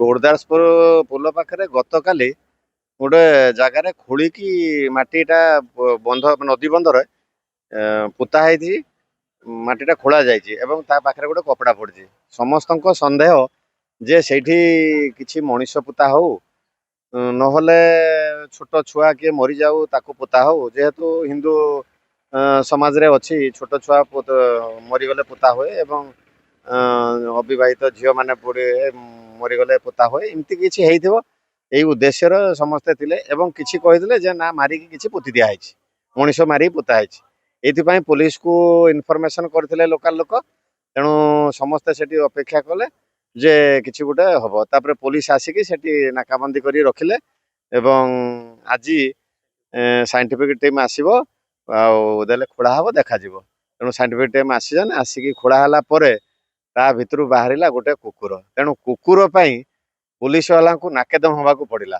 गोरदासपुर पोल पाखे गतकाली गोटे जगार खोलिकी मटीटा बंध नदी बंधर पोताई मटीटा खोल जाखे गोटे कपड़ा पड़ी समस्त सन्देह जे सेठी किसी मनीष पोता हो नहले छोट छुआ किए मरी जाऊ ताकू पोता हो जेहेतु हिंदू समाज रे अच्छी छोट छुआ मरीगले पोता हुए एवं अविवाहित झील मैंने पड़े मरीगले पोता हुए एमती किसी यही उद्देश्य समस्ते थिले एवं किसी कही जे ना मारिकी किसी पोती दिखाई मनीष मारिकी पोताई ये पुलिस को इनफॉरमेशन करते लोकल लोक तेणु समस्ते से अपेक्षा कले जे किसी गोटे हम तापर पुलिस आसिकी सेठी नाकाबंदी कर रखिले एवं आज साइंटिफिक टीम आसो आदे खोड़ा हम देखा तेणु साइंटिफिक टीम आसीजन आसिकी खोड़ा है ता भितर बाहर गोटे कुकुर तेणु कुकुर पुलिस वाला को नाकेदम हवा को पड़ा।